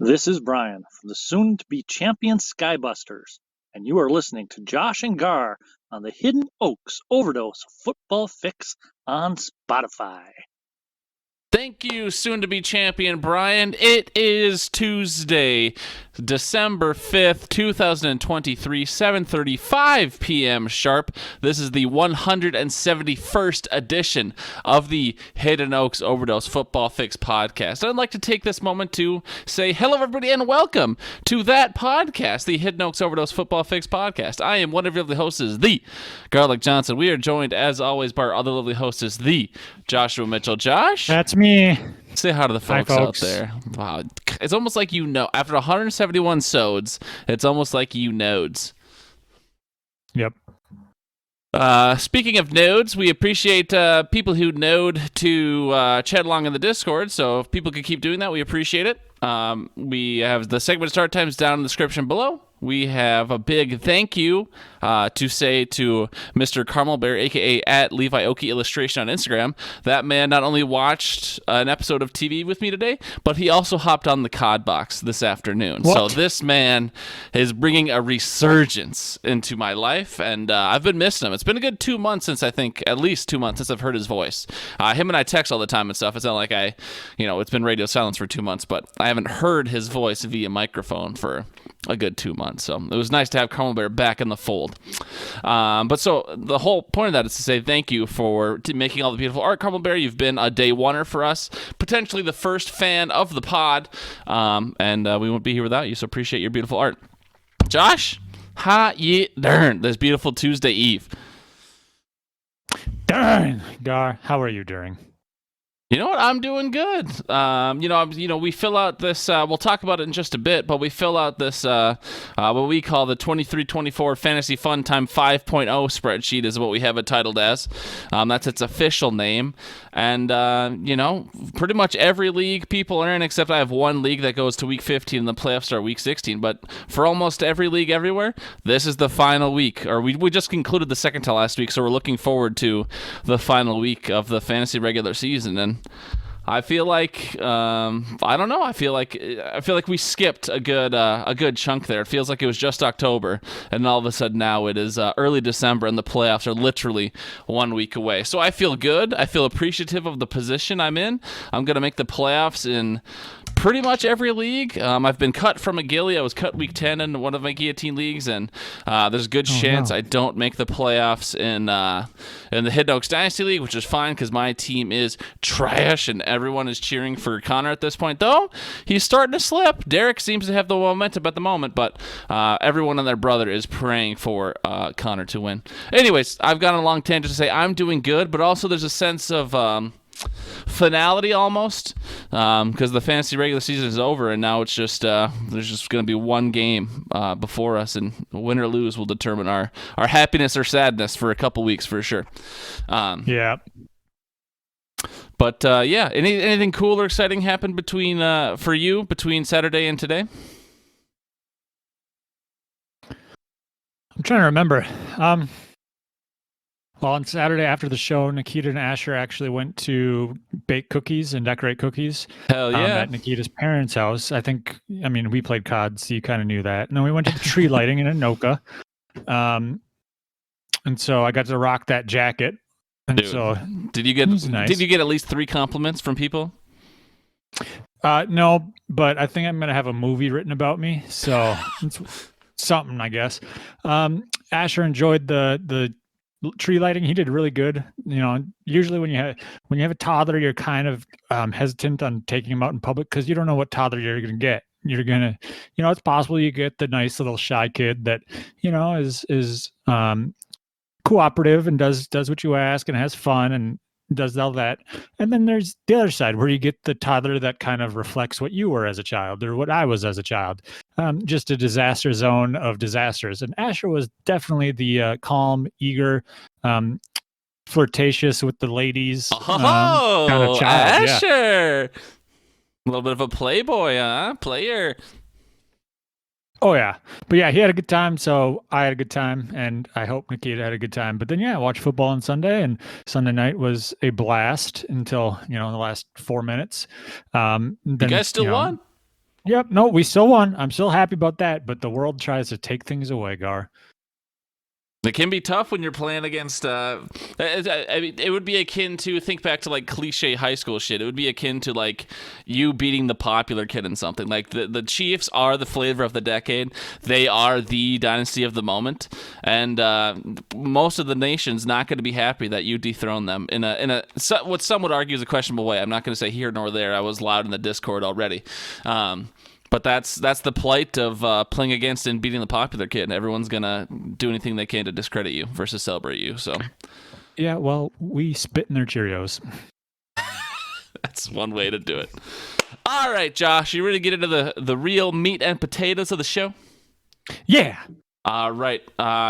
This is Brian from the soon-to-be champion Skybusters, and you are listening to Josh and Gar on the Hidden Oaks Overdose Football Fix on Spotify. Thank you, soon-to-be champion Brian. It is Tuesday, December 5th, 2023, 7:35 p.m. sharp. This is the 171st edition of the Hidden Oaks Overdose Football Fix podcast. I'd like to take this moment to say hello, everybody, and welcome to that podcast, the Hidden Oaks Overdose Football Fix podcast. I am one of your lovely hosts, the Garlic Johnson. We are joined, as always, by our other lovely host, the Joshua Mitchell. Josh? That's me. Say hi to the folks out there. Wow. It's almost like you know. After 171 sods, it's almost like you nodes. Yep. Speaking of nodes, we appreciate people who node to chat along in the Discord, so if people could keep doing that, we appreciate it. We have the segment start times down in the description below. We have a big thank you to say to Mr. Carmel Bear, a.k.a. at Levi Oki Illustration on Instagram. That man not only watched an episode of TV with me today, but he also hopped on the COD box this afternoon. What? So this man is bringing a resurgence into my life, and I've been missing him. It's been a good 2 months since at least 2 months since I've heard his voice. Him and I text all the time and stuff. It's not like it's been radio silence for 2 months, but I haven't heard his voice via microphone for a good 2 months. So it was nice to have Carmel Bear back in the fold. But so the whole point of that is to say thank you for making all the beautiful art, Carmel Bear. You've been a day oneer for us, potentially the first fan of the pod, and we won't be here without you, so appreciate your beautiful art. Josh, how ye darn this beautiful Tuesday Eve? Darn, Gar, how are you doing? You know what? I'm doing good. We fill out this. We'll talk about it in just a bit, but we fill out this what we call the 23-24 Fantasy Fun Time 5.0 spreadsheet is what we have it titled as. That's its official name, and pretty much every league people are in, except I have one league that goes to week 15 and the playoffs start week 16. But for almost every league everywhere, this is the final week, or we just concluded the second to last week, so we're looking forward to the final week of the fantasy regular season. And I feel like I feel like we skipped a good chunk there. It feels like it was just October, and all of a sudden now it is early December, and the playoffs are literally 1 week away. So I feel good. I feel appreciative of the position I'm in. I'm gonna make the playoffs in pretty much every league. I've been cut from a Gilly. I was cut week 10 in one of my guillotine leagues, and there's a good chance I don't make the playoffs in the Hidden Oaks Dynasty League, which is fine because my team is trash and everyone is cheering for Connor at this point. Though he's starting to slip. Derek seems to have the momentum at the moment, but everyone and their brother is praying for Connor to win. Anyways, I've gone on a long tangent to say I'm doing good, but also there's a sense of finality almost, because the fantasy regular season is over, and now it's just there's just going to be one game before us, and win or lose will determine our happiness or sadness for a couple weeks for sure. Yeah. But anything cool or exciting happened between Saturday and today? I'm trying to remember. Well, on Saturday after the show, Nikita and Asher actually went to bake cookies and decorate cookies. Hell yeah. At Nikita's parents' house. We played COD, so you kind of knew that. And then we went to the tree lighting in Anoka. And so I got to rock that jacket. And Dude, so did you get nice. Did you get at least 3 compliments from people? No, but I think I'm going to have a movie written about me. So it's something, I guess. Asher enjoyed the tree lighting. He did really good. Usually when you have a toddler, you're kind of hesitant on taking him out in public because you don't know what toddler you're going to get. You're going to, it's possible you get the nice little shy kid that, is cooperative and does what you ask and has fun and does all that. And then there's the other side where you get the toddler that kind of reflects what you were as a child or what I was as a child. Just a disaster zone of disasters. And Asher was definitely the calm, eager, flirtatious with the ladies kind of child. Asher! Yeah. A little bit of a playboy, huh? Player. Oh, yeah. But yeah, he had a good time, so I had a good time, and I hope Nikita had a good time. But then, I watched football on Sunday, and Sunday night was a blast until, the last 4 minutes. You guys still won? Yep. No, we still won. I'm still happy about that. But the world tries to take things away, Gar. It can be tough when you're playing against. I mean, it would be akin to, think back to like cliche high school shit. It would be akin to like you beating the popular kid in something. Like the Chiefs are the flavor of the decade. They are the dynasty of the moment, and most of the nation's not going to be happy that you dethrone them in what some would argue is a questionable way. I'm not going to say here nor there. I was loud in the Discord already. But that's the plight of playing against and beating the popular kid. Everyone's gonna do anything they can to discredit you versus celebrate you. So, yeah, well, we spit in their Cheerios. That's one way to do it. All right, Josh, you ready to get into the real meat and potatoes of the show? Yeah. All right.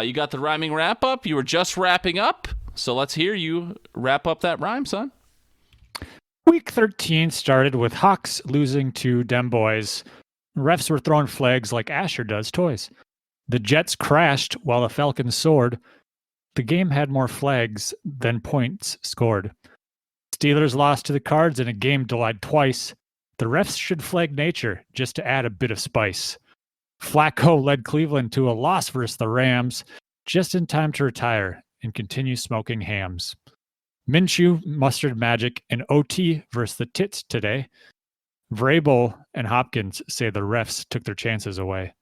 You got the rhyming wrap up. You were just wrapping up, so let's hear you wrap up that rhyme, son. Week 13 started with Hawks losing to Dem Boys. Refs were throwing flags like Asher does toys. The Jets crashed while the Falcons soared. The game had more flags than points scored. Steelers lost to the Cards in a game delayed twice. The refs should flag nature just to add a bit of spice. Flacco led Cleveland to a loss versus the Rams just in time to retire and continue smoking hams. Minshew mustered magic in OT versus the Tits today. Vrabel and Hopkins say the refs took their chances away.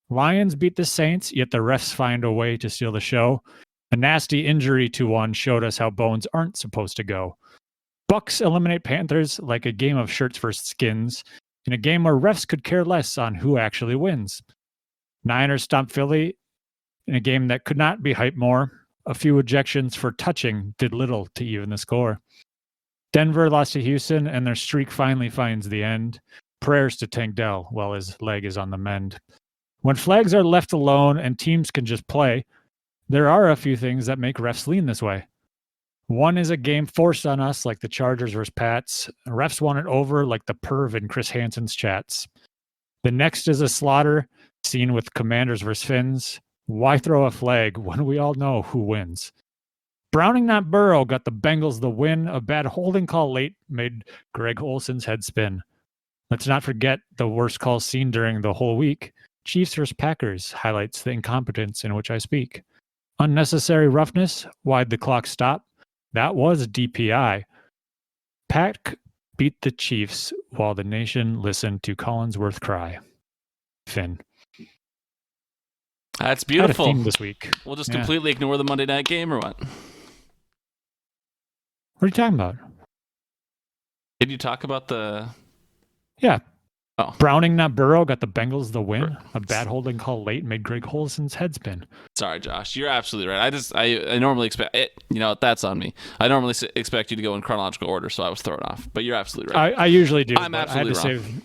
Lions beat the Saints, yet the refs find a way to steal the show. A nasty injury to one showed us how bones aren't supposed to go. Bucks eliminate Panthers like a game of shirts versus skins, in a game where refs could care less on who actually wins. Niners stomp Philly in a game that could not be hyped more. A few ejections for touching did little to even the score. Denver lost to Houston, and their streak finally finds the end. Prayers to Tank Dell while his leg is on the mend. When flags are left alone and teams can just play, there are a few things that make refs lean this way. One is a game forced on us like the Chargers versus Pats. Refs want it over like the perv in Chris Hansen's chats. The next is a slaughter seen with Commanders versus Finns. Why throw a flag when we all know who wins? Browning, not Burrow, got the Bengals the win. A bad holding call late made Greg Olson's head spin. Let's not forget the worst call seen during the whole week. Chiefs vs. Packers highlights the incompetence in which I speak. Unnecessary roughness, why'd the clock stop? That was DPI. Pack beat the Chiefs while the nation listened to Collinsworth cry. Finn. That's beautiful. I had a theme this week. We'll just completely ignore the Monday night game or what? What are you talking about? Did you talk about the... Yeah. Oh. Browning, not Burrow, got the Bengals the win. A bad holding call late made Greg Olson's head spin. Sorry, Josh. You're absolutely right. I normally expect it. You know, that's on me. I normally expect you to go in chronological order, so I was thrown off. But you're absolutely right. I usually do. I'm absolutely wrong.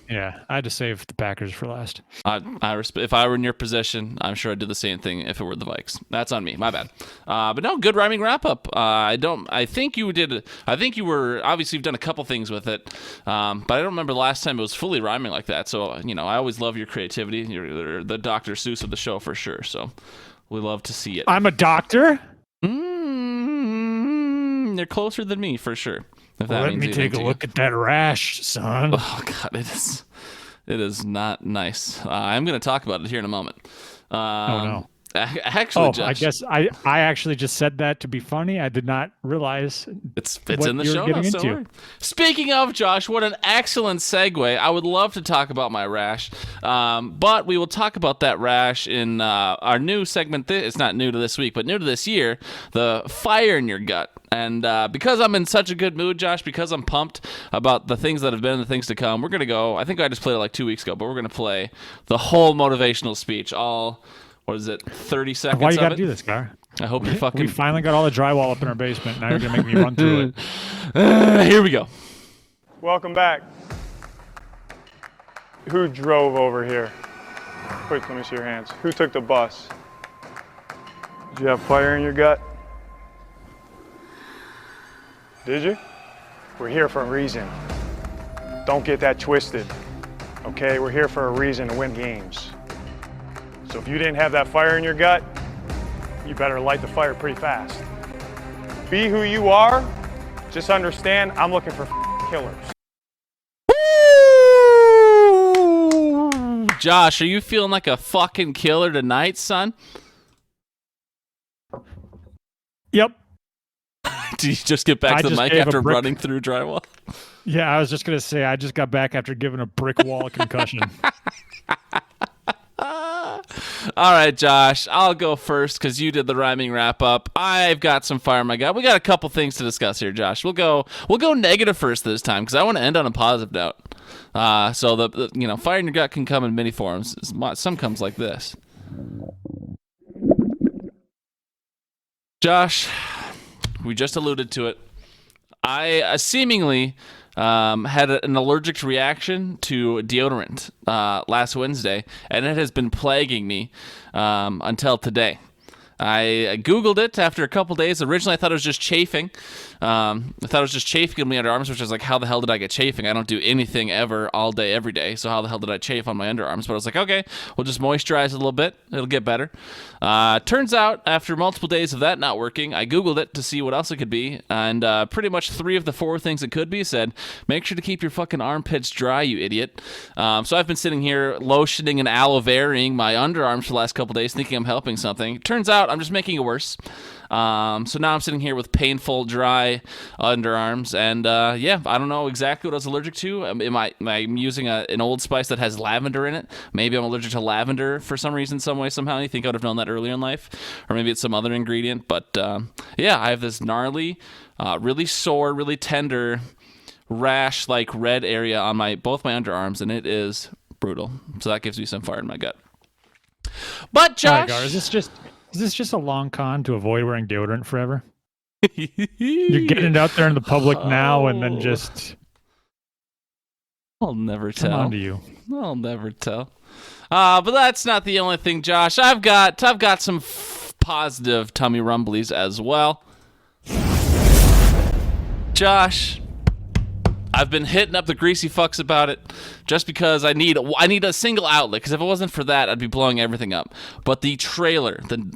I had to save the Packers for last. If I were in your position, I'm sure I'd do the same thing if it were the Vikes. That's on me. My bad. But no, good rhyming wrap up. I think you were, obviously you've done a couple things with it. But I don't remember the last time it was fully rhyming like that. So, you know, I always love your creativity. You're the Dr. Seuss of the show for sure. So we love to see it. I'm a doctor. They're closer than me for sure. Let me take a look at that rash, son. Oh God, it is not nice. I'm going to talk about it here in a moment. Oh no. Actually, Josh, I guess I actually just said that to be funny. I did not realize it's in the show notes. Don't worry. Speaking of, Josh, what an excellent segue. I would love to talk about my rash, but we will talk about that rash in our new segment. It's not new to this week, but new to this year, the fire in your gut. And because I'm in such a good mood, Josh, because I'm pumped about the things that have been and the things to come, we're going to go. I think I just played it like 2 weeks ago, but we're going to play the whole motivational speech, all... What is it, 30 seconds Why you got to it? do this, Gar? I hope you fucking... We finally got all the drywall up in our basement. Now you're going to make me run through it. Here we go. Welcome back. Who drove over here? Quick, let me see your hands. Who took the bus? Did you have fire in your gut? Did you? We're here for a reason. Don't get that twisted, okay? We're here for a reason to win games. So if you didn't have that fire in your gut, you better light the fire pretty fast. Be who you are. Just understand, I'm looking for killers. Josh, are you feeling like a fucking killer tonight, son? Yep. Did you just get back I to the just mic gave a after brick- running through drywall? Yeah, I was just gonna say I just got back after giving a brick wall a concussion. All right, Josh, I'll go first because you did the rhyming wrap up. I've got some fire in my gut. We got a couple things to discuss here, Josh. We'll go negative first this time because I want to end on a positive note. So the fire in your gut can come in many forms. Some comes like this. Josh, we just alluded to it. I seemingly had an allergic reaction to deodorant last Wednesday, and it has been plaguing me until today. I Googled it after a couple days. Originally, I thought it was just chafing. I thought it was just chafing in my underarms, which was like, how the hell did I get chafing? I don't do anything ever, all day, every day. So how the hell did I chafe on my underarms? But I was like, okay, we'll just moisturize a little bit. It'll get better. Turns out, after multiple days of that not working, I Googled it to see what else it could be. And pretty much 3 of the 4 things it could be said, make sure to keep your fucking armpits dry, you idiot. So I've been sitting here lotioning and aloe veraing my underarms for the last couple days, thinking I'm helping something. Turns out I'm just making it worse. So now I'm sitting here with painful, dry underarms, and I don't know exactly what I was allergic to. Am I using an Old Spice that has lavender in it? Maybe I'm allergic to lavender for some reason, some way, somehow. You think I would have known that earlier in life? Or maybe it's some other ingredient. But I have this gnarly, really sore, really tender rash-like red area on both my underarms, and it is brutal. So that gives me some fire in my gut. But Josh, Gar, is this just a long con to avoid wearing deodorant forever? You're getting it out there in the public now, and then just I'll never tell. Come on to you. I'll never tell. But that's not the only thing, Josh. I've got some positive tummy rumblies as well. Josh, I've been hitting up the greasy fucks about it just because I need a single outlet, because if it wasn't for that, I'd be blowing everything up. But the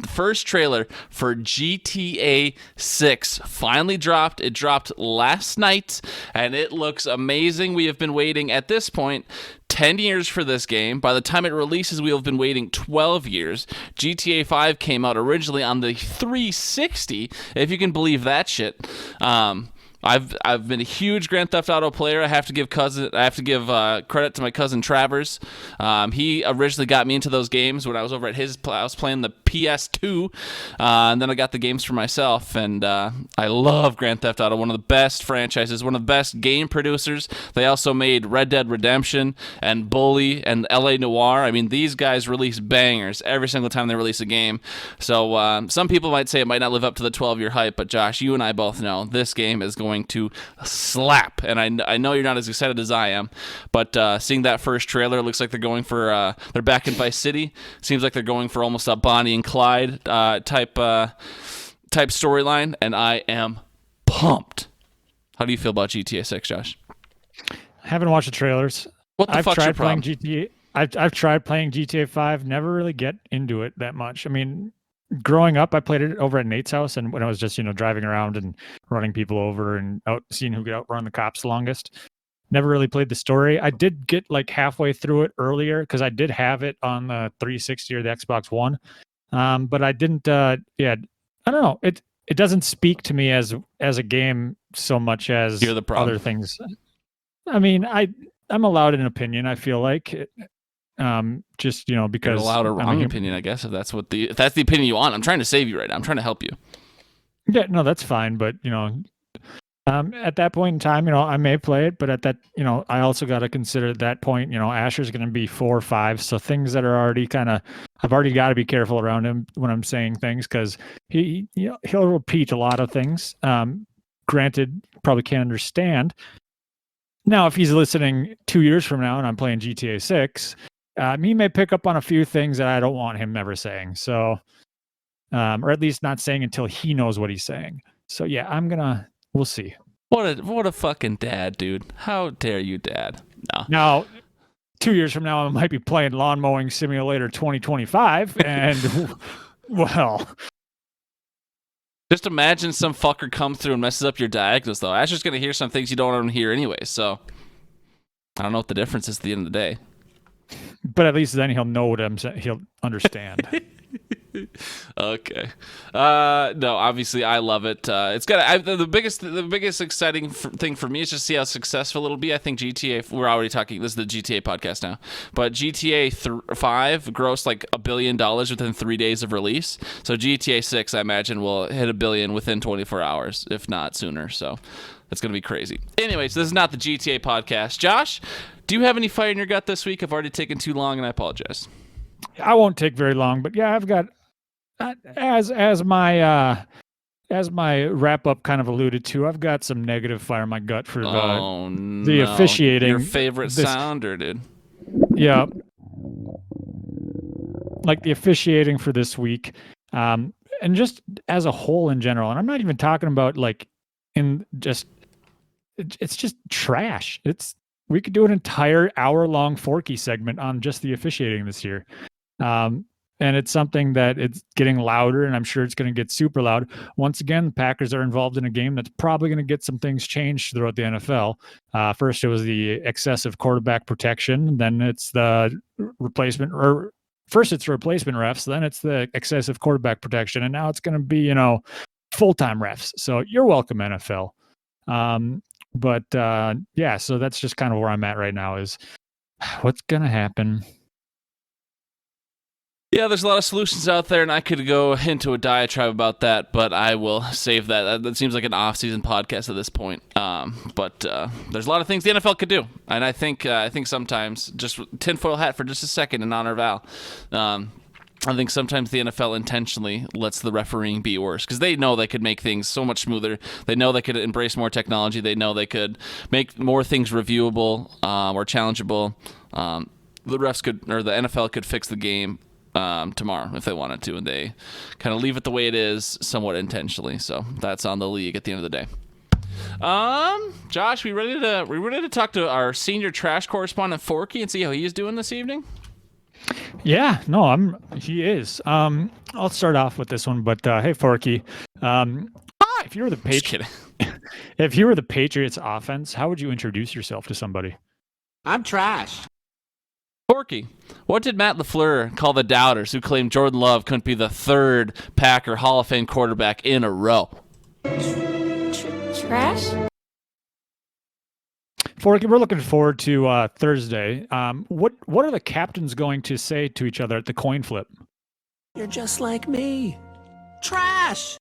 first trailer for GTA 6 finally dropped. It dropped last night, and it looks amazing. We have been waiting, at this point, 10 years for this game. By the time it releases, we will have been waiting 12 years. GTA 5 came out originally on the 360, if you can believe that shit. I've been a huge Grand Theft Auto player. I have to give credit to my cousin Travers. He originally got me into those games when I was over at his. I was playing the PS2, and then I got the games for myself. And I love Grand Theft Auto, one of the best franchises, one of the best game producers. They also made Red Dead Redemption and Bully and LA Noire. I mean, these guys release bangers every single time they release a game. So some people might say it might not live up to the 12-year hype, but Josh, you and I both know this game is going to slap, and I know you're not as excited as I am, but seeing that first trailer, it looks like they're going for they're back in Vice City. Seems like they're going for almost a Bonnie and Clyde type storyline, and I am pumped. How do you feel about GTA 6, Josh? I haven't watched the trailers. What the fuck's your problem? I've tried playing GTA 5, never really get into it that much. I mean, growing up, I played it over at Nate's house, and when I was just, driving around and running people over and out seeing who could outrun the cops the longest. Never really played the story. I did get like halfway through it earlier because I did have it on the 360 or the Xbox One. But I didn't I don't know. It doesn't speak to me as a game so much as You're the problem. Other things. I mean, I'm allowed an opinion, I feel like. Just because you're allowed a wrong opinion, I guess, if that's the opinion you want. I'm trying to save you right now. I'm trying to help you. Yeah, no, that's fine. But at that point in time, I may play it, but at that, I also got to consider at that point, Asher's going to be 4 or 5, so things that are already I've already got to be careful around him when I'm saying things because he'll repeat a lot of things. Granted, probably can't understand. Now, if he's listening 2 years from now and I'm playing GTA 6. He may pick up on a few things that I don't want him ever saying. So, or at least not saying until he knows what he's saying. So yeah, we'll see. What a fucking dad, dude. How dare you, dad? No. Now, 2 years from now, I might be playing Lawn Mowing Simulator 2025. And well, just imagine some fucker comes through and messes up your diagnosis, though. Asher's going to hear some things you don't want to hear anyway. So I don't know what the difference is at the end of the day. But at least then he'll know what I'm saying. He'll understand. Okay. No, obviously I love it. It's got the biggest exciting thing for me is just see how successful it'll be. I think GTA. We're already talking. This is the GTA podcast now, but GTA 5 grossed like $1 billion within 3 days of release. So GTA 6, I imagine, will hit $1 billion within 24 hours, if not sooner. So it's gonna be crazy. Anyways, this is not the GTA podcast. Josh, do you have any fire in your gut this week? I've already taken too long, and I apologize. I won't take very long, but yeah, I've got as my wrap up kind of alluded to, I've got some negative fire in my gut for the officiating. Your favorite sounder, dude. Yeah, like the officiating for this week, and just as a whole in general. And I'm not even talking about like it's just trash. We could do an entire hour-long Forky segment on just the officiating this year. And it's something that it's getting louder, and I'm sure it's going to get super loud. Once again, the Packers are involved in a game that's probably going to get some things changed throughout the NFL. First, it was the excessive quarterback protection. Then it's the replacement, or first it's replacement refs. Then it's the excessive quarterback protection. And now it's going to be, full-time refs. So you're welcome, NFL. Yeah, so that's just kind of where I'm at right now is what's going to happen. Yeah, there's a lot of solutions out there, and I could go into a diatribe about that, but I will save that. That seems like an off-season podcast at this point. But there's a lot of things the NFL could do, and I think sometimes, just tinfoil hat for just a second in honor of Al, I think sometimes the NFL intentionally lets the refereeing be worse because they know they could make things so much smoother. They know they could embrace more technology. They know they could make more things reviewable or challengeable. The refs could, or the NFL could fix the game tomorrow if they wanted to, and they kind of leave it the way it is somewhat intentionally. So that's on the league at the end of the day. Josh, we ready to talk to our senior trash correspondent Forky and see how he is doing this evening? Yeah, no, he is. I'll start off with this one, but hey Forky, if you were the if you were the Patriots offense, how would you introduce yourself to somebody? I'm trash. Forky, what did Matt LaFleur call the doubters who claimed Jordan Love couldn't be the third Packer Hall of Fame quarterback in a row? Trash? Forky, we're looking forward to Thursday. What are the captains going to say to each other at the coin flip? You're just like me. Trash.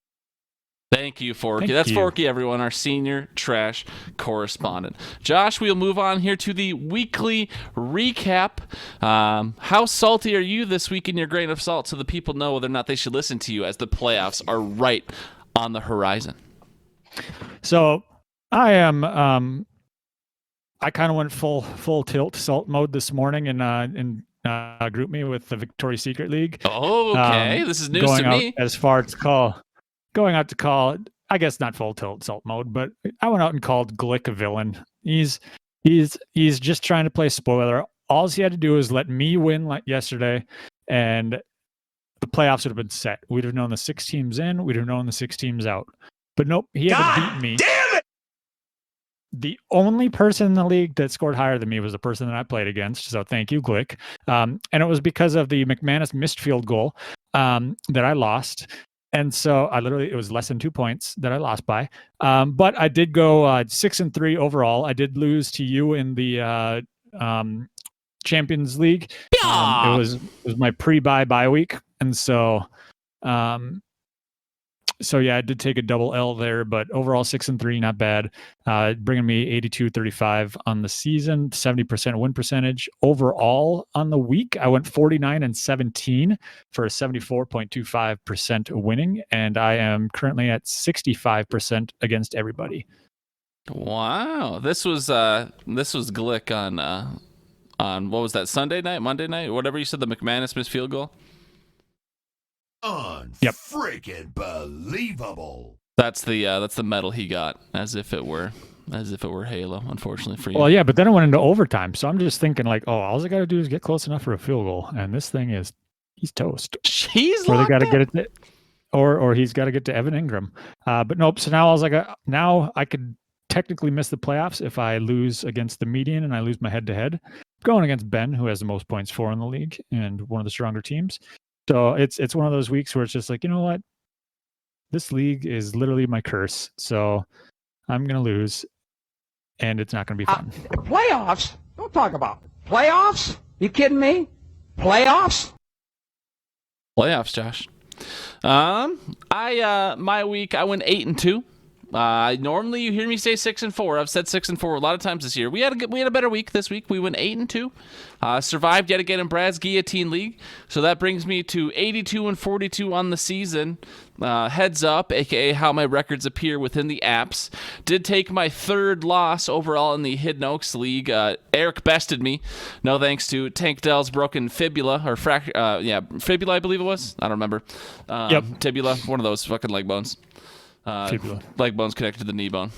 Thank you, Forky. That's Forky, everyone, our senior trash correspondent. Josh, we'll move on here to the weekly recap. How salty are you this week in your grain of salt so the people know whether or not they should listen to you as the playoffs are right on the horizon? So I am I kind of went full tilt salt mode this morning in group me with the Victoria's Secret League. Oh, okay. This is news to me. As far as going out to call, I guess not full tilt salt mode, but I went out and called Glick a villain. He's just trying to play spoiler. All he had to do is let me win like yesterday, and the playoffs would have been set. We'd have known the 6 teams in. We'd have known the 6 teams out. But nope, he had to beat me. Damn it! The only person in the league that scored higher than me was the person that I played against. So thank you, Glick. And it was because of the McManus missed field goal that I lost. And so it was less than 2 points that I lost by. But I did go 6-3 overall. I did lose to you in the Champions League. It was my bye week. And so yeah, I did take a double L there, but overall 6-3, not bad. Bringing me 82-35 on the season, 70% win percentage. Overall on the week, I went 49-17 for a 74.25% winning, and I am currently at 65% against everybody. Wow, this was Glick on what was that, Sunday night, Monday night, whatever you said, the McManus missed field goal. Unfreaking believable. That's the medal he got, as if it were Halo, unfortunately for you. Well, yeah, but then it went into overtime, so I'm just thinking like, all I got to do is get close enough for a field goal, and this thing he's toast. He's or they got to get it, or he's got to get to Evan Ingram. But nope. So now I was like, now I could technically miss the playoffs if I lose against the median and I lose my head-to-head. going against Ben, who has the most points for in the league and one of the stronger teams. So it's one of those weeks where it's just like, you know what? This league is literally my curse. So I'm going to lose, and it's not going to be fun. Playoffs? Don't talk about playoffs. You kidding me? Playoffs? Playoffs, Josh. My week I went 8-2. Normally you hear me say 6-4. I've said 6-4 a lot of times this year. We had a better week this week. We went 8-2. Survived yet again in Brad's Guillotine League. So that brings me to 82-42 on the season. Heads up, aka how my records appear within the apps. Did take my third loss overall in the Hidden Oaks League. Eric bested me. No thanks to Tank Dell's broken fibula or fibula I believe it was. I don't remember. Yep. Tibula, one of those fucking leg bones. Leg bones connected to the knee bone.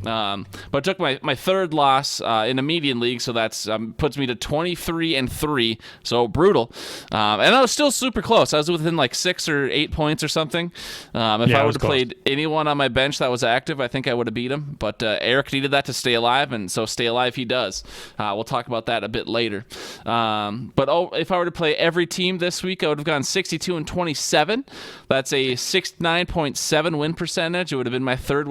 But took my third loss in a median league, so that's puts me to 23-3, so brutal. And I was still super close. I was within like 6 or 8 points or something. If I would have played anyone on my bench that was active, I think I would have beat him. But Eric needed that to stay alive, and so stay alive he does. We'll talk about that a bit later. But if I were to play every team this week, I would have gone 62-27. That's a 69.7 win percentage. It would have been my third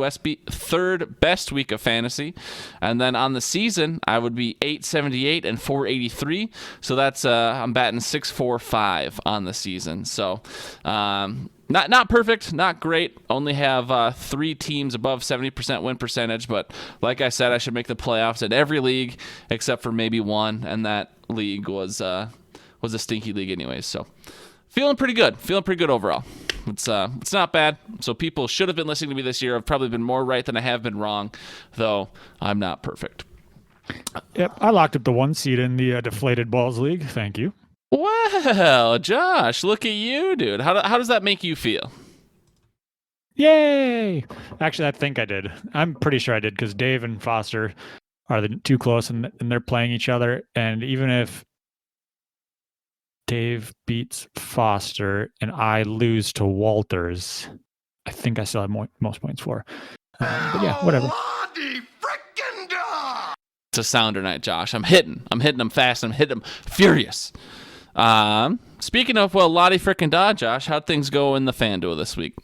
best week of fantasy. And then on the season, I would be 878 and 483. So that's I'm batting 645 on the season. So not perfect, not great. Only have 3 teams above 70% win percentage. But like I said, I should make the playoffs in every league except for maybe one, and that league was a stinky league anyways. So feeling pretty good overall. It's not bad. So people should have been listening to me this year. I've probably been more right than I have been wrong, though I'm not perfect. Yep, I locked up the 1 seed in the Deflated Balls League. Thank you. Well, Josh, look at you, dude. How does that make you feel? Yay! Actually, I think I did. I'm pretty sure I did, because Dave and Foster are the too close, and they're playing each other. And even if Dave beats Foster and I lose to Walters, I think I still have most points for. But yeah, whatever. It's a sounder night, Josh. I'm hitting them fast. I'm hitting them furious. Speaking of, well, Lottie frickin' da, Josh, how'd things go in the FanDuel this week?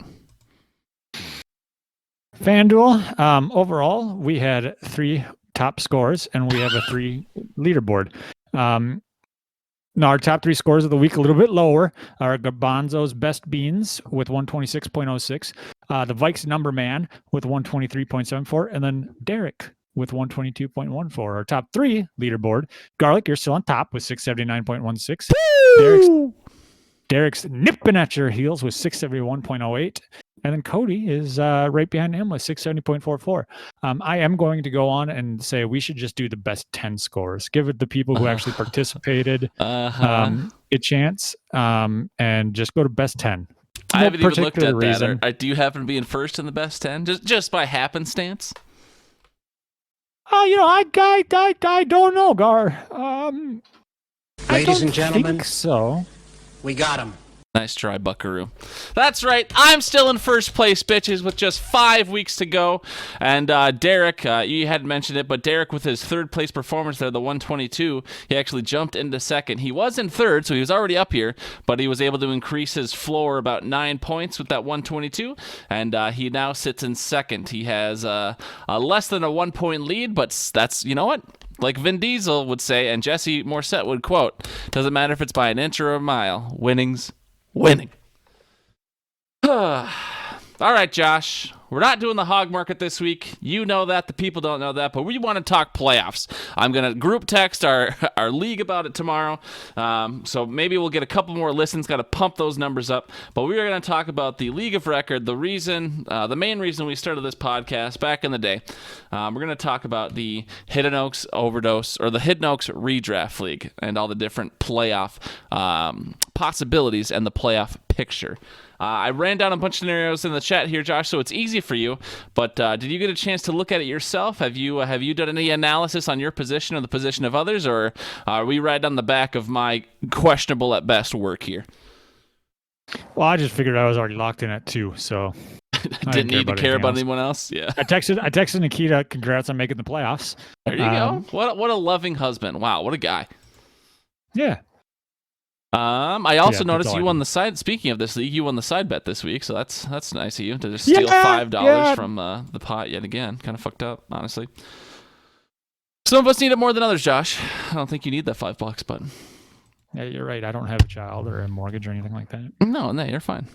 FanDuel, overall, we had 3 top scores, and we have a 3 leaderboard. Now, our top 3 scores of the week a little bit lower are Garbanzo's Best Beans with 126.06, the Vikes Number Man with 123.74, and then Derek with 122.14. Our top 3 leaderboard: Garlic, you're still on top with 679.16. Derek's nipping at your heels with 671.08. And then Cody is right behind him with 670.44. I am going to go on and say we should just do the best 10 scores. Give it the people who actually participated a chance, and just go to best 10. I haven't even looked at that. Do you happen to be in first in the best 10? Just by happenstance? I don't know, Gar. Ladies and gentlemen, so we got him. Nice try, Buckaroo. That's right. I'm still in first place, bitches, with just 5 weeks to go. And Derek, you hadn't mentioned it, but Derek, with his third place performance there, the 122, he actually jumped into second. He was in third, so he was already up here, but he was able to increase his floor about 9 points with that 122, and he now sits in second. He has a less than a 1 point lead, but that's, you know what? Like Vin Diesel would say, and Jesse Morissette would quote, doesn't matter if it's by an inch or a mile, winning's winning. All right, Josh. We're not doing the hog market this week. You know that. The people don't know that. But we want to talk playoffs. I'm going to group text our league about it tomorrow. So maybe we'll get a couple more listens. Got to pump those numbers up. But we are going to talk about the League of Record. The main reason we started this podcast back in the day. We're going to talk about the Hidden Oaks Overdose, or the Hidden Oaks Redraft League, and all the different playoff possibilities and the playoff picture. I ran down a bunch of scenarios in the chat here, Josh, so it's easy for you. But did you get a chance to look at it yourself? Have you done any analysis on your position or the position of others, or are we right on the back of my questionable at best work here? Well, I just figured I was already locked in at 2, so Didn't need to care about anyone else. Yeah. I texted Nikita, congrats on making the playoffs. There you go. What a loving husband. Wow, what a guy. Yeah. I also noticed you won the side. Speaking of this league, you won the side bet this week, so that's nice of you to just steal $5 from the pot yet again. Kind of fucked up, honestly. Some of us need it more than others, Josh. I don't think you need that $5, but yeah, you're right. I don't have a child or a mortgage or anything like that. No, you're fine.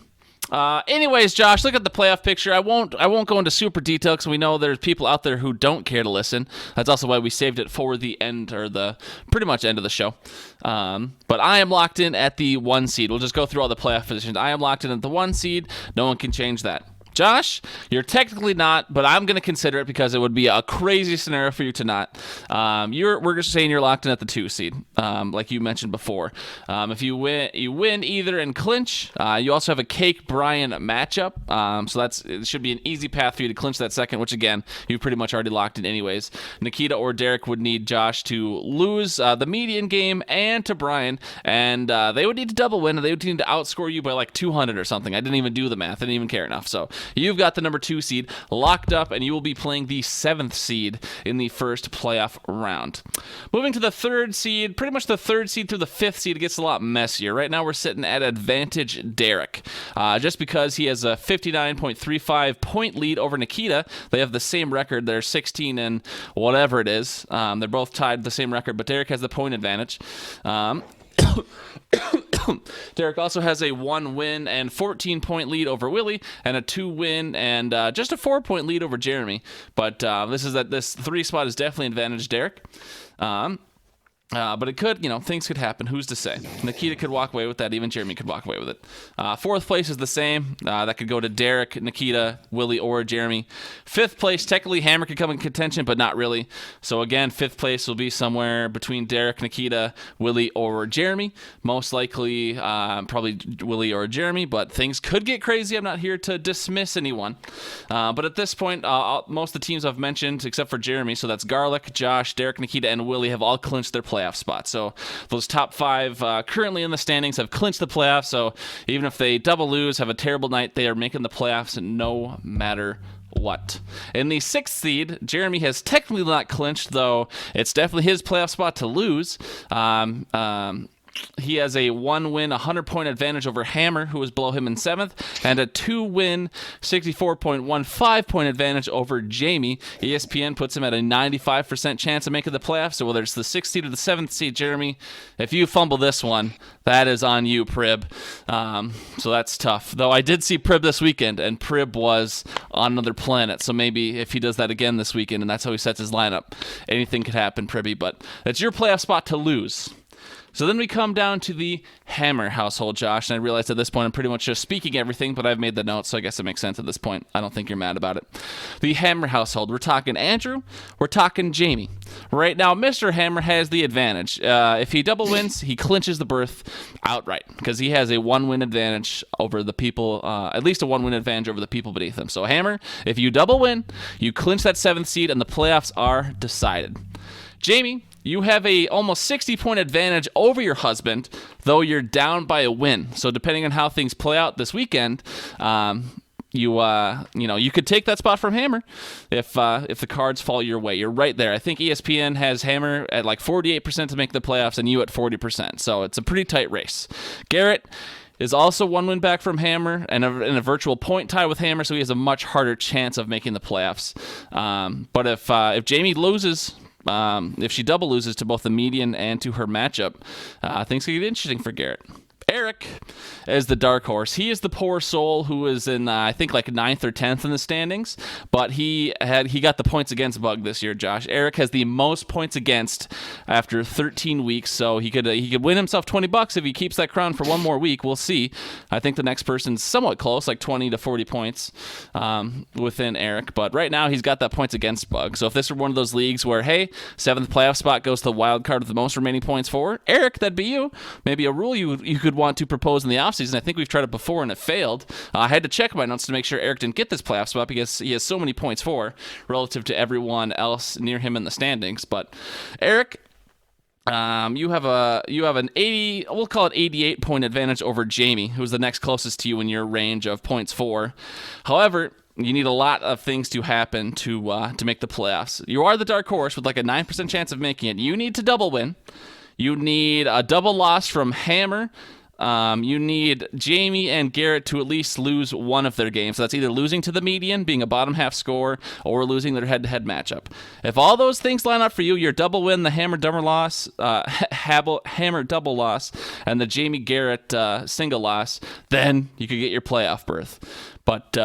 Anyways, Josh, look at the playoff picture. I won't go into super detail because we know there's people out there who don't care to listen. That's also why we saved it for the end, or the pretty much end of the show. But I am locked in at the 1 seed. We'll just go through all the playoff positions. I am locked in at the 1 seed. No one can change that. Josh, you're technically not, but I'm going to consider it because it would be a crazy scenario for you to not. We're just saying you're locked in at the 2 seed, like you mentioned before. If you win either and clinch. You also have a Cake Brian matchup, so it should be an easy path for you to clinch that second, which again you've pretty much already locked in anyways. Nikita or Derek would need Josh to lose the median game and to Brian, and they would need to double win. They would need to outscore you by like 200 or something. I didn't even do the math. I didn't even care enough. So you've got the number 2 seed locked up, and you will be playing the 7th seed in the first playoff round. Moving to the 3rd seed, pretty much the 3rd seed through the 5th seed, it gets a lot messier. Right now we're sitting at advantage Derek. Just because he has a 59.35 point lead over Nikita. They have the same record. They're 16 and whatever it is. They're both tied the same record, but Derek has the point advantage. Derek also has a 1-win and 14-point lead over Willie, and a 2-win and just a 4-point lead over Jeremy. But this 3 spot is definitely an advantage Derek. But it could, things could happen. Who's to say? Nikita could walk away with that. Even Jeremy could walk away with it. 4th place is the same. That could go to Derek, Nikita, Willie, or Jeremy. 5th place, technically Hammer could come in contention, but not really. So again, 5th place will be somewhere between Derek, Nikita, Willie, or Jeremy. Most likely, probably Willie or Jeremy, but things could get crazy. I'm not here to dismiss anyone. But at this point, most of the teams I've mentioned, except for Jeremy, so that's Garlic, Josh, Derek, Nikita, and Willie, have all clinched their playoff spot. So those top 5 currently in the standings have clinched the playoffs. So even if they double lose, have a terrible night, they are making the playoffs no matter what. In the 6th seed, Jeremy has technically not clinched, though it's definitely his playoff spot to lose. He has a 1-win, 100-point advantage over Hammer, who is below him in 7th, and a 2-win, 64.15-point advantage over Jamie. ESPN puts him at a 95% chance of making the playoffs, so whether it's the 6th seed or the 7th seed, Jeremy, if you fumble this one, that is on you, Prib. So that's tough. Though I did see Prib this weekend, and Prib was on another planet, so maybe if he does that again this weekend, and that's how he sets his lineup, anything could happen, Pribby, but it's your playoff spot to lose. So then we come down to the Hammer household, Josh, and I realize at this point I'm pretty much just speaking everything, but I've made the notes, so I guess it makes sense at this point. I don't think you're mad about it. The Hammer household, we're talking Andrew, we're talking Jamie. Right now, Mr. Hammer has the advantage. If he double wins, he clinches the berth outright, because he has a 1-win advantage over the people, at least a 1-win advantage over the people beneath him. So Hammer, if you double win, you clinch that 7th seed, and the playoffs are decided. Jamie, you have a almost 60-point advantage over your husband, though you're down by a win. So depending on how things play out this weekend, you could take that spot from Hammer if the cards fall your way. You're right there. I think ESPN has Hammer at like 48% to make the playoffs, and you at 40%. So it's a pretty tight race. Garrett is also 1 win back from Hammer and in a virtual point tie with Hammer, so he has a much harder chance of making the playoffs. But if Jamie loses, if she double loses to both the median and to her matchup, things could get interesting for Garrett. Eric is the dark horse. He is the poor soul who is in, I think, like 9th or 10th in the standings, but he got the points against bug this year, Josh. Eric has the most points against after 13 weeks, so he could win himself $20 if he keeps that crown for one more week. We'll see. I think the next person's somewhat close, like 20 to 40 points within Eric, but right now he's got that points against bug. So if this were one of those leagues where, hey, 7th playoff spot goes to the wild card with the most remaining points for Eric, that'd be you. Maybe a rule you could want to propose in the offseason. I think we've tried it before and it failed. I had to check my notes to make sure Eric didn't get this playoff spot because he has so many points for relative to everyone else near him in the standings. But Eric, you have an 80, we'll call it 88 point advantage over Jamie, who's the next closest to you in your range of points for. However, You need a lot of things to happen to make the playoffs. You are the dark horse with like a 9% chance of making it. You need to double win. You need a double loss from Hammer. You need Jamie and Garrett to at least lose one of their games. So that's either losing to the median, being a bottom half score, or losing their head-to-head matchup. If all those things line up for you, your double win, the Hammer double loss, Hammer double loss, and the Jamie Garrett single loss, then you could get your playoff berth. But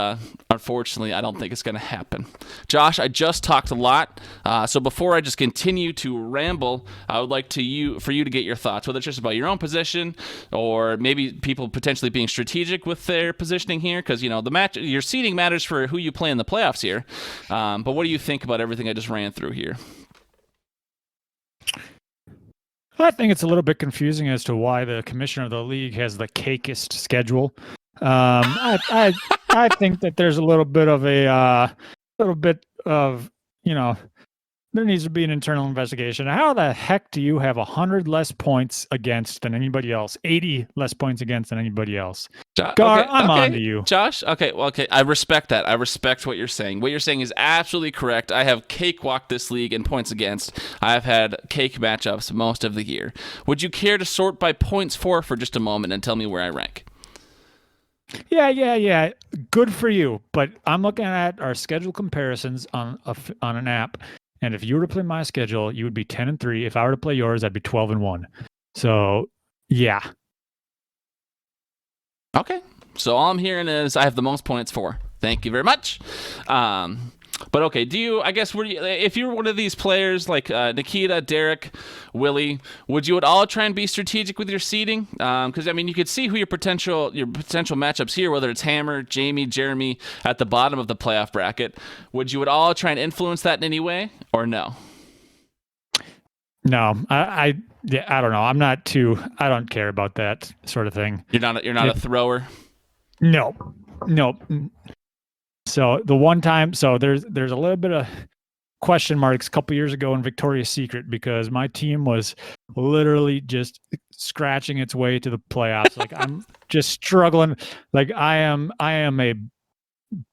unfortunately, I don't think it's going to happen. Josh, I just talked a lot, so before I just continue to ramble, I would like for you to get your thoughts, whether it's just about your own position or maybe people potentially being strategic with their positioning here, because your seeding matters for who you play in the playoffs here. But what do you think about everything I just ran through here? I think it's a little bit confusing as to why the commissioner of the league has the cakest schedule. I think that there's a little bit of there needs to be an internal investigation. How the heck do you have 100 less points against than anybody else? 80 less points against than anybody else. Gar, I'm on to you. Josh, okay. I respect that. I respect what you're saying. What you're saying is absolutely correct. I have cakewalked this league in points against. I've had cake matchups most of the year. Would you care to sort by points for just a moment and tell me where I rank? Yeah. Good for you. But I'm looking at our schedule comparisons on an app, and if you were to play my schedule, you would be 10-3. If I were to play yours, I'd be 12-1. So, yeah. Okay. So all I'm hearing is I have the most points for. Thank you very much. But okay, if you were one of these players like Nikita, Derek, Willie, would you at all try and be strategic with your seeding? Because you could see who your potential matchups here, whether it's Hammer, Jamie, Jeremy at the bottom of the playoff bracket. Would you at all try and influence that in any way, or no? No, I don't know. I don't care about that sort of thing. You're not a thrower. No. So the one time, there's a little bit of question marks a couple years ago in Victoria's Secret because my team was literally just scratching its way to the playoffs. Like I'm just struggling. Like I am a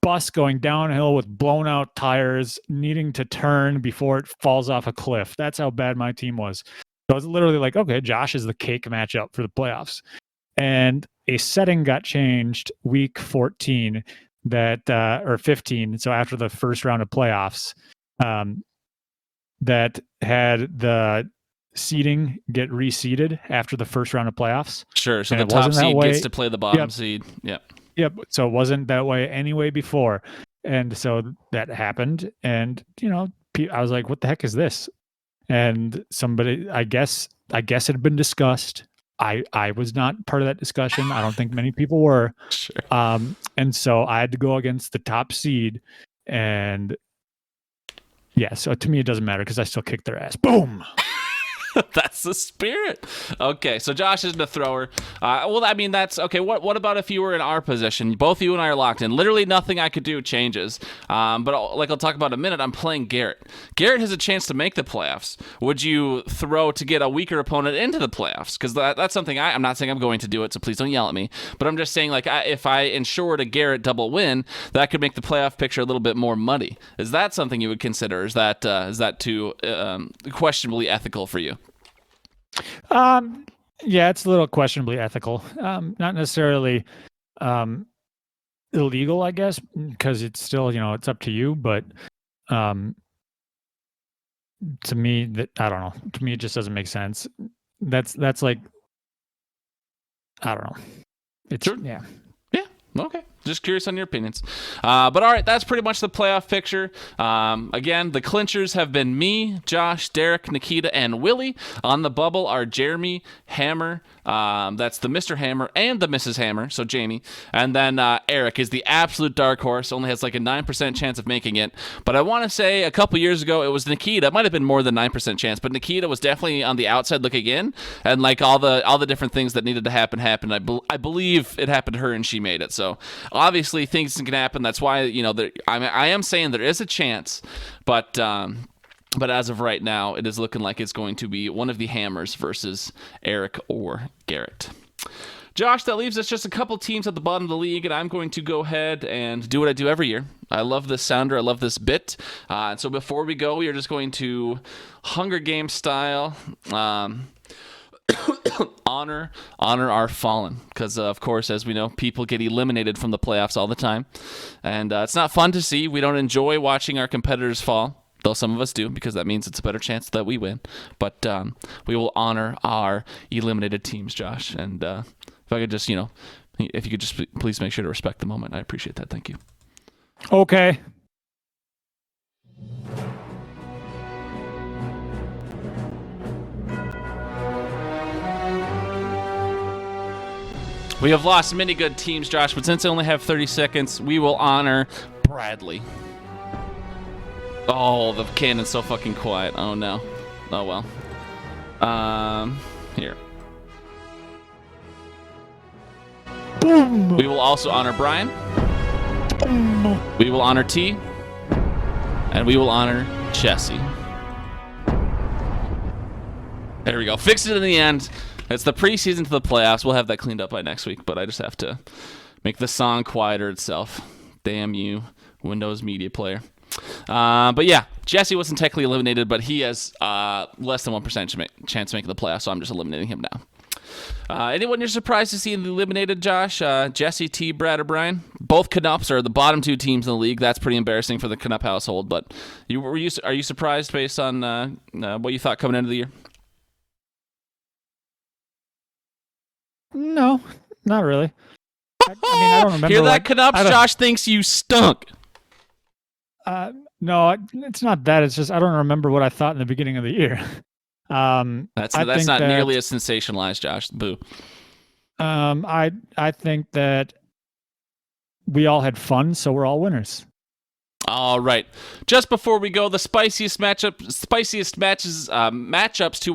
bus going downhill with blown out tires, needing to turn before it falls off a cliff. That's how bad my team was. So I was literally like, okay, Josh is the cake matchup for the playoffs. And a setting got changed week 14 or 15. So after the first round of playoffs, that had the seeding get reseeded after the first round of playoffs. Sure. So the top seed gets to play the bottom seed. Yep. So it wasn't that way anyway before. And so that happened. And, I was like, what the heck is this? And somebody, I guess it had been discussed. I was not part of that discussion. I don't think many people were. Sure. And so I had to go against the top seed. And yeah, so to me, it doesn't matter because I still kicked their ass. Boom. That's the spirit. Okay, so Josh isn't a thrower. That's okay. What about if you were in our position? Both you and I are locked in. Literally nothing I could do changes. But I'll talk about in a minute. I'm playing Garrett. Garrett has a chance to make the playoffs. Would you throw to get a weaker opponent into the playoffs? Because that's something I'm not saying I'm going to do it, so please don't yell at me. But I'm just saying, if I ensured a Garrett double win, that could make the playoff picture a little bit more muddy. Is that something you would consider? Is that too questionably ethical for you? Yeah, it's a little questionably ethical. Not necessarily illegal, I guess, because it's still, it's up to you. But to me, I don't know. To me, it just doesn't make sense. That's like, I don't know. It's sure. Yeah. Okay. Just curious on your opinions. But all right, that's pretty much the playoff picture. Again, the clinchers have been me, Josh, Derek, Nikita, and Willie. On the bubble are Jeremy, Hammer, that's the Mr. Hammer, and the Mrs. Hammer, so Jamie. And then Eric is the absolute dark horse, only has like a 9% chance of making it. But I want to say a couple years ago, it was Nikita. It might have been more than 9% chance, but Nikita was definitely on the outside looking in. And like all the different things that needed to happen happened. I believe it happened to her, and she made it. So obviously things can happen. That's why I am saying there is a chance, but as of right now, it is looking like it's going to be one of the Hammers versus Eric or Garrett. Josh, that leaves us just a couple teams at the bottom of the league, and I'm going to go ahead and do what I do every year. I love this sounder. I love this bit. And so before we go, we are just going to Hunger Games style honor our fallen, because of course, as we know, people get eliminated from the playoffs all the time, and it's not fun to see. We don't enjoy watching our competitors fall, though some of us do, because that means it's a better chance that we win. But we will honor our eliminated teams, Josh. And if I could just, if you could just please make sure to respect the moment, I appreciate that. Thank you. Okay. We have lost many good teams, Josh, but since I only have 30 seconds, we will honor Bradley. Oh, the cannon's so fucking quiet. Oh, no. Oh, well. Here. Boom. We will also honor Brian. Boom. We will honor T. And we will honor Jesse. There we go. Fixed it in the end. It's the preseason to the playoffs. We'll have that cleaned up by next week, but I just have to make the song quieter itself. Damn you, Windows Media Player. But yeah, Jesse wasn't technically eliminated, but he has less than 1% chance of making the playoffs, so I'm just eliminating him now. Anyone you're surprised to see eliminated, Josh? Jesse, T, Brad, or Brian? Both Canups are the bottom two teams in the league. That's pretty embarrassing for the Canup household, but are you surprised based on what you thought coming into the year? No, not really. I don't remember. Hear that, Canups? Josh thinks you stunk. No, it's not that. It's just I don't remember what I thought in the beginning of the year. That's not nearly as sensationalized, Josh. Boo. I think that we all had fun, so we're all winners. All right. Just before we go, the spiciest matchups to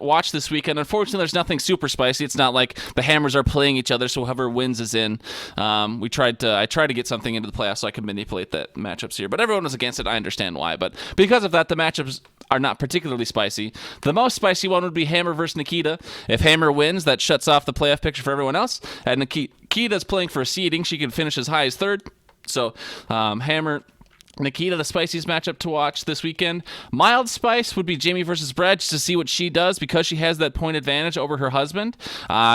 watch this weekend. Unfortunately, there's nothing super spicy. It's not like the Hammers are playing each other, so whoever wins is in. I tried to get something into the playoffs so I could manipulate that matchups here, but everyone was against it. I understand why, but because of that, the matchups are not particularly spicy. The most spicy one would be Hammer versus Nikita. If Hammer wins, that shuts off the playoff picture for everyone else. And Nikita's playing for a seeding. She can finish as high as third. So Hammer, Nikita, the spiciest matchup to watch this weekend. Mild spice would be Jamie versus Brad, just to see what she does, because she has that point advantage over her husband.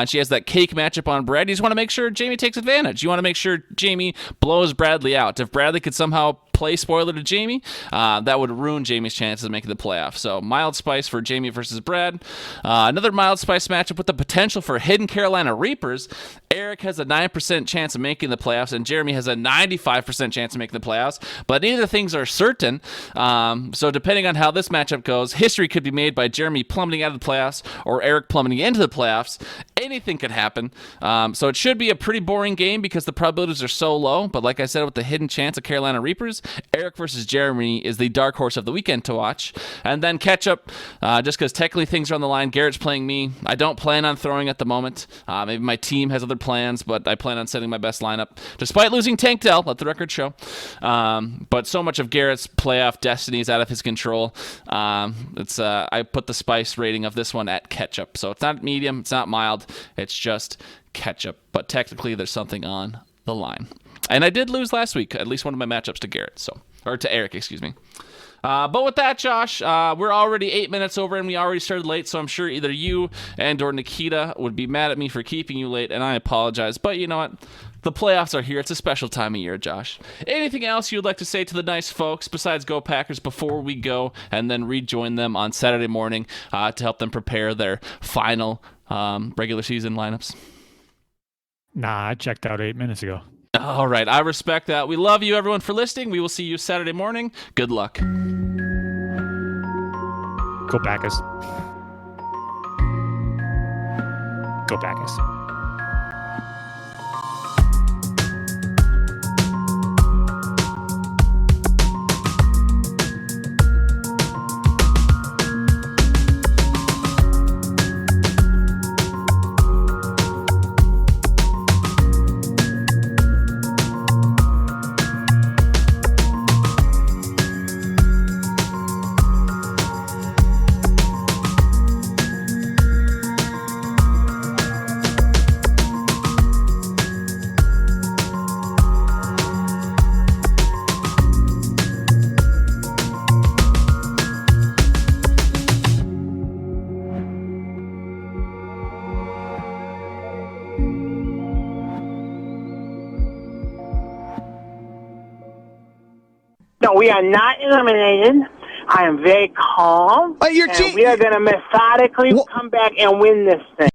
She has that cake matchup on Brad. You just want to make sure Jamie takes advantage. You want to make sure Jamie blows Bradley out. If Bradley could somehow play spoiler to Jamie, that would ruin Jamie's chances of making the playoffs. So mild spice for Jamie versus Brad. Another mild spice matchup with the potential for hidden Carolina Reapers. Eric has a 9% chance of making the playoffs, and Jeremy has a 95% chance of making the playoffs, but neither things are certain. So depending on how this matchup goes, history could be made by Jeremy plummeting out of the playoffs or Eric plummeting into the playoffs. Anything could happen. So it should be a pretty boring game because the probabilities are so low, but like I said, with the hidden chance of Carolina Reapers, Eric versus Jeremy is the dark horse of the weekend to watch. And then catch-up, just because technically things are on the line. Garrett's playing me. I don't plan on throwing at the moment. Maybe my team has other plans, but I plan on setting my best lineup, despite losing Tank Dell, let the record show. But so much of Garrett's playoff destiny is out of his control. I put the spice rating of this one at ketchup. So it's not medium, it's not mild, it's just ketchup. But technically there's something on the line. And I did lose last week, at least one of my matchups to Garrett, or to Eric, excuse me. But with that, Josh, we're already 8 minutes over, and we already started late, so I'm sure either you and or Nikita would be mad at me for keeping you late, and I apologize. But you know what? The playoffs are here. It's a special time of year, Josh. Anything else you'd like to say to the nice folks besides Go Packers before we go and then rejoin them on Saturday morning to help them prepare their final regular season lineups? Nah, I checked out 8 minutes ago. All right, I respect that. We love you, everyone, for listening. We will see you Saturday morning. Good luck. Go Packers. Go Packers. No, we are not eliminated. I am very calm. Your and team. we are going to methodically come back and win this thing.